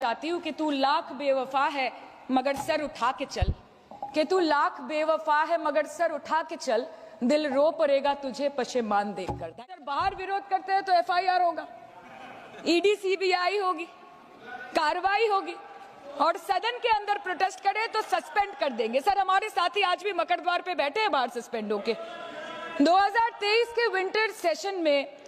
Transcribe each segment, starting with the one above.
चाहती हूँ कि तू लाख बेवफा है मगर सर उठा के चल, कि तू लाख बेवफा है मगर सर उठा के चल, दिल रो पड़ेगा तुझे पशेमान देखकर। अगर बाहर विरोध करते हैं तो एफआईआर होगा, ईडी सीबीआई होगी, कार्रवाई होगी, और सदन के अंदर प्रोटेस्ट करे तो सस्पेंड कर देंगे। सर हमारे साथी आज भी मकर द्वार पे बैठे हैं बाहर सस्पेंड होके। 2023 के विंटर सेशन में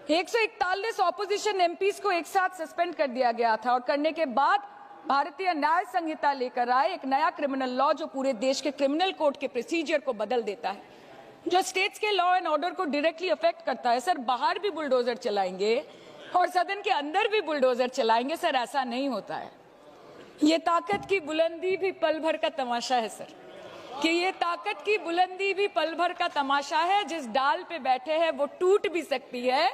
141 ऑपोजिशन एमपीज को एक साथ सस्पेंड कर दिया गया था, और करने के बाद भारतीय न्याय संहिता लेकर आए एक नया क्रिमिनल लॉ जो पूरे देश के क्रिमिनल कोड के प्रोसीजर को बदल देता है, जो स्टेट्स के लॉ एंड ऑर्डर को डायरेक्टली अफेक्ट करता है। सर बाहर भी बुलडोजर चलाएंगे और सदन के अंदर भी बुलडोजर चलाएंगे। सर ऐसा नहीं होता है। ये ताकत की बुलंदी भी पल भर का तमाशा है सर, कि ये ताकत की बुलंदी भी पल भर का तमाशा है। जिस डाल पे बैठे हैं वो टूट भी सकती है,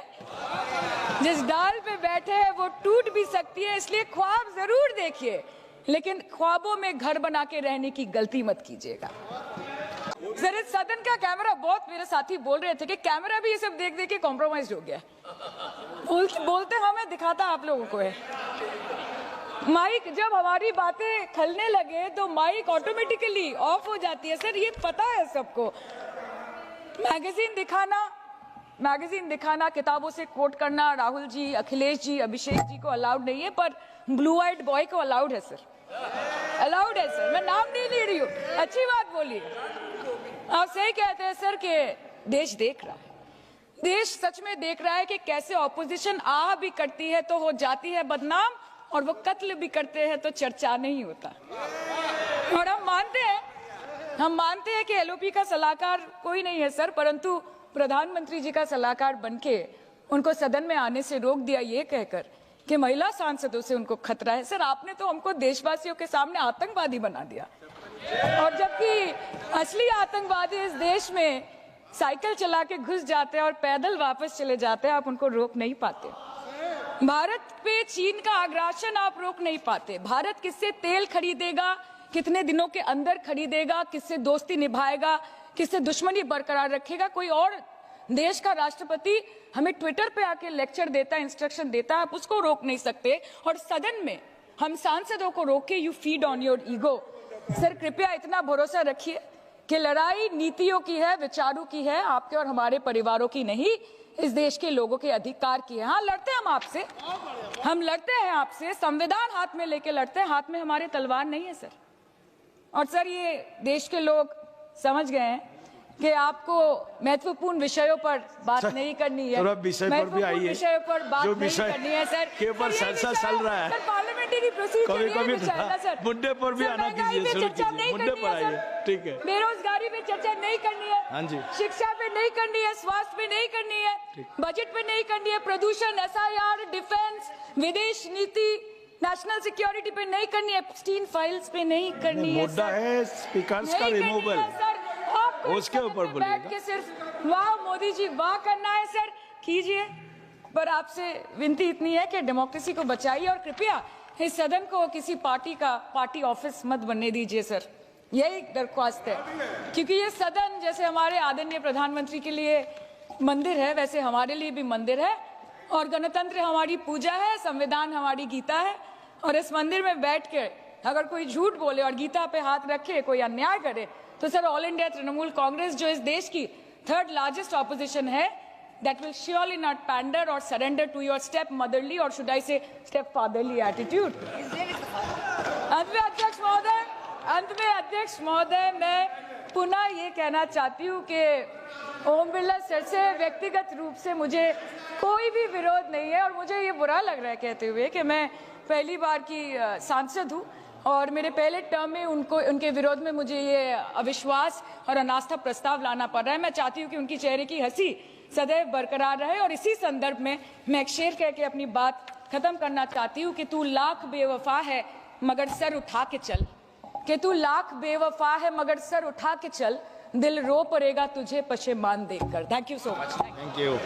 जिस डाल पे बैठे हैं वो टूट भी सकती है। इसलिए ख्वाब जरूर देखिए, लेकिन ख्वाबों में घर बना के रहने की गलती मत कीजिएगा। सर इस सदन का कैमरा, बहुत मेरे साथी बोल रहे थे कि कैमरा भी ये सब देख देख के कॉम्प्रोमाइज हो गया। बोलते हमें दिखाता आप लोगों को है। माइक जब हमारी बातें खलने लगे तो माइक ऑटोमेटिकली ऑफ हो जाती है। सर ये पता है सबको। मैगजीन दिखाना, किताबों से कोट करना राहुल जी, अखिलेश जी, अभिषेक जी को अलाउड नहीं है, पर ब्लू आइड बॉय को अलाउड है सर, अलाउड है सर। मैं नाम नहीं ले रही हूँ, अच्छी बात बोलिए। आप सही कहते हैं सर कि देश देख रहा है, देश सच में देख रहा है कि कैसे ऑपोजिशन आ भी करती है तो हो जाती है बदनाम, और वो कत्ल भी करते हैं तो चर्चा नहीं होता। और हम मानते हैं कि एलओपी का सलाहकार कोई नहीं है सर, परंतु प्रधानमंत्री जी का सलाहकार बनके उनको सदन में आने से रोक दिया ये कहकर कि महिला सांसदों से उनको खतरा है। सर आपने तो हमको देशवासियों के सामने आतंकवादी बना दिया, और जबकि असली आतंकवादी इस देश में साइकिल चला के घुस जाते हैं और पैदल वापस चले जाते हैं, आप उनको रोक नहीं पाते। भारत पे चीन का आग्रासन आप रोक नहीं पाते। भारत किससे तेल खरीदेगा, कितने दिनों के अंदर खरीदेगा, किससे दोस्ती निभाएगा, किससे दुश्मनी बरकरार रखेगा, कोई और देश का राष्ट्रपति हमें ट्विटर पे आके लेक्चर देता है, इंस्ट्रक्शन देता है, आप उसको रोक नहीं सकते। और सदन में हम सांसदों को रोके, you feed on your ego. Sir कृपया इतना भरोसा रखिए कि लड़ाई नीतियों की है, विचारों की है, आपके और हमारे परिवारों की नहीं, इस देश के लोगों के अधिकार की है। हाँ लड़ते हैं हम आपसे, हम लड़ते हैं आपसे, संविधान हाथ में लेके लड़ते हैं, हाथ में हमारे तलवार नहीं है सर। और सर ये देश के लोग समझ गए हैं कि आपको महत्वपूर्ण विषयों पर बात नहीं करनी है, महत्वपूर्ण विषयों पर बात नहीं करनी है सर, के ऊपर चल रहा है पार्लियामेंट्री प्रोसीजर सर, मुद्दे पर भी आना कीजिए, चर्चा नहीं करनी है सर, ठीक है। बेरोजगारी पे चर्चा नहीं करनी है, हाँ जी, शिक्षा पे नहीं करनी है, स्वास्थ्य पे नहीं करनी है, बजट पे नहीं करनी है, प्रदूषण, एसआईआर, डिफेंस, विदेश नीति, नेशनल सिक्योरिटी पे नहीं करनी है, एप्स्टीन फाइल्स पे नहीं करनी है मुद्दा है स्पीकर्स का रिमूवल, उसके ऊपर बैठ के सिर्फ वाह मोदी जी वाह करना है सर, कीजिए। पर आपसे विनती इतनी है कि डेमोक्रेसी को बचाइए, और कृपया इस सदन को किसी पार्टी ऑफिस मत बनने दीजिए सर, यही दरख्वास्त है। क्योंकि ये सदन जैसे हमारे आदरणीय प्रधानमंत्री के लिए मंदिर है, वैसे हमारे लिए भी मंदिर है, और गणतंत्र हमारी पूजा है, संविधान हमारी गीता है। और इस मंदिर में बैठ के अगर कोई झूठ बोले और गीता पे हाथ रखे, कोई अन्याय करे, तो sir all India Trinamool Congress जो इस देश की 3rd लार्जेस्ट ऑपोजिशन है, that will surely not pander or surrender to your step motherly, or should I say step fatherly attitude। अंत में अध्यक्ष महोदय मैं पुनः ये कहना चाहती हूँ कि ओम बिरला सर से व्यक्तिगत रूप से मुझे कोई भी विरोध नहीं है, और मुझे ये बुरा लग रहा है कहते हुए कि मैं पहली बार की सांसद हूँ, और मेरे पहले टर्म में उनके विरोध में मुझे ये अविश्वास और अनास्था प्रस्ताव लाना पड़ रहा है। मैं चाहती हूँ कि उनकी चेहरे की हंसी सदैव बरकरार रहे, और इसी संदर्भ में मैं एक शेर कह के अपनी बात खत्म करना चाहती हूँ कि तू लाख बेवफा है मगर सर उठा के चल, कि तू लाख बेवफा है मगर सर उठा के चल, दिल रो पड़ेगा तुझे पशेमान देखकर। Thank you so much. Thank you.